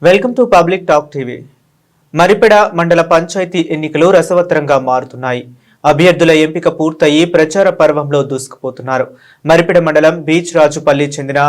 Welcome to Public Talk TV. Maripeda మండల పంచాయతీ ఎన్నికలు రసవత్తరంగా మారుతున్నాయి. అభ్యర్థుల ఎంపిక పూర్తయి ప్రచార పర్వంలో దూసుకుపోతున్నారు. మరిపెడ మండలం బీచ్ రాజుపల్లి చెందిన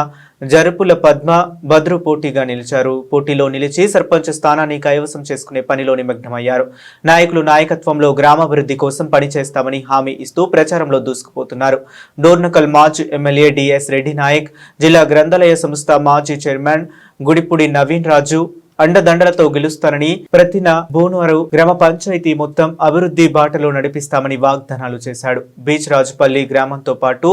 జరుపుల పద్మ భద్రు పోటీగా నిలిచారు. పోటీలో నిలిచి సర్పంచ్ స్థానాన్ని కైవసం చేసుకునే పనిలో నిమగ్నమయ్యారు. నాయకులు నాయకత్వంలో గ్రామాభివృద్ధి కోసం పనిచేస్తామని హామీ ఇస్తూ ప్రచారంలో దూసుకుపోతున్నారు. డోర్నకల్ మాజీ ఎమ్మెల్యే డిఎస్ రెడ్డి నాయక్, జిల్లా గ్రంథాలయ సంస్థ మాజీ చైర్మన్ గుడిపూడి నవీన్ రాజు అండదండలతో గెలుస్తానని, ప్రతిన భూనూరు గ్రామ పంచాయతీ మొత్తం అభివృద్ధి బాటలో నడిపిస్తామని వాగ్దానాలు చేశాడు. బీచ్ రాజుపల్లి గ్రామంతో పాటు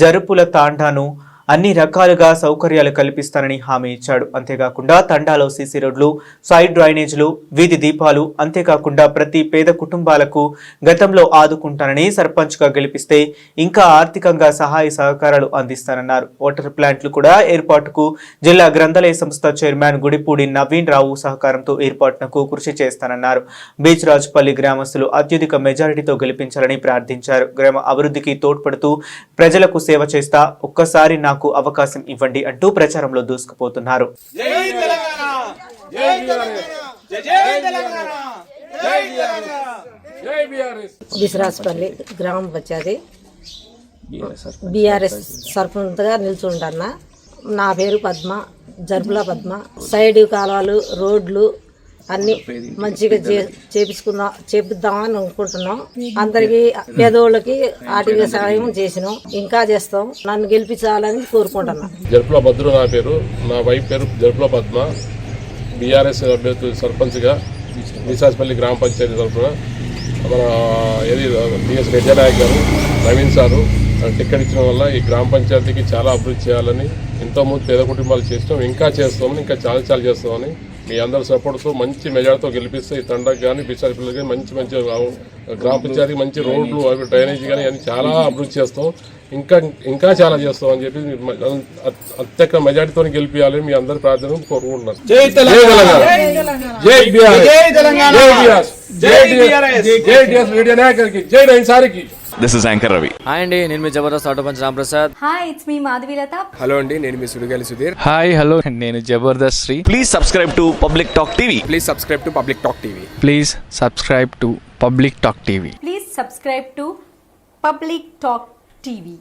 జరుపుల తాండాను అన్ని రకాలుగా సౌకర్యాలు కల్పిస్తానని హామీ ఇచ్చాడు. అంతేకాకుండా తండాలో సీసీ రోడ్లు, సైడ్ డ్రైనేజీలు, వీధి దీపాలు, అంతేకాకుండా ప్రతి పేద కుటుంబాలకు గతంలో ఆదుకుంటానని, సర్పంచ్ గా గెలిపిస్తే ఇంకా ఆర్థికంగా సహాయ సహకారాలు అందిస్తానన్నారు. వాటర్ ప్లాంట్లు కూడా ఏర్పాటుకు జిల్లా గ్రంథాలయ సంస్థ చైర్మన్ గుడిపూడి నవీన్ రావు సహకారంతో ఏర్పాటునకు కృషి చేస్తానన్నారు. బీచ్ రాజుపల్లి గ్రామస్తులు అత్యధిక మెజారిటీతో గెలిపించాలని ప్రార్థించారు. గ్రామ అభివృద్ధికి తోడ్పడుతూ ప్రజలకు సేవ చేస్తా, ఒక్కసారి నాకు అవకాశం ఇవ్వండి అంటూ ప్రచారంలో దూసుకుపోతున్నారు. బిసరాజపల్లి గ్రామ పంచాయతీ బీఆర్ఎస్ సర్పంచ్గా నిల్చుంటన్నా. నా పేరు పద్మ, జరుపుల పద్మ. సైడ్ కాలువలు, రోడ్లు అన్ని మంచిగా చేపిద్దామని అనుకుంటున్నాం. అందరికి పేదోళ్ళకి ఆర్థిక సహాయం చేసినాం, ఇంకా చేస్తాం. నన్ను గెలిపించాలని కోరుకుంటున్నాను. జరుపుల భద్రు నా పేరు, నా వైఫ్ పేరు జరుపుల పద్మ. బీఆర్ఎస్ అభ్యర్థి సర్పంచ్గా విశాఖపల్లి గ్రామ పంచాయతీ తరఫున మన డిఎస్ రెడ్డి నాయక్ గారు, నవీన్ సారు టికెట్ ఇచ్చడం వల్ల ఈ గ్రామ పంచాయతీకి చాలా అభివృద్ధి చేయాలని, ఎంతోమంది పేద కుటుంబాలు చేస్తాం, ఇంకా చేస్తామని, ఇంకా చాలా చేస్తామని మీ అందరి సపోర్ట్తో మంచి మెజార్టీతో గెలిపిస్తే ఈ తండకు కానీ బిసారిపల్లి కానీ మంచి గ్రామ పంచాయతీ మంచి రోడ్లు, డ్రైనేజీ కానీ అన్ని చాలా అభివృద్ధి చేస్తాం, ఇంకా చాలా చేస్తాం అని చెప్పి అత్యధిక మెజార్టీతో గెలిపించాలని మీ అందరి ప్రార్థన కోరుకుంటున్నారు. జై తెలంగాణ, జై బీఆర్ఎస్, జై డిఎస్ రెడ్డి నాయకుడికి, జై నవీన్ సార్కి. This is Anchor Ravi. Hi అండి, నేను మీ Jabardasth auto punch Ram Prasad. Hi, it's me Madhavilatha. Hello అండి, నేను మీ సుడిగాలి సుధీర్. హాయ్ హలో, నేను Jabardasth Sri. Please subscribe to Public Talk TV. Please subscribe to Public Talk TV. Please subscribe to Public Talk TV. Please subscribe to Public Talk TV.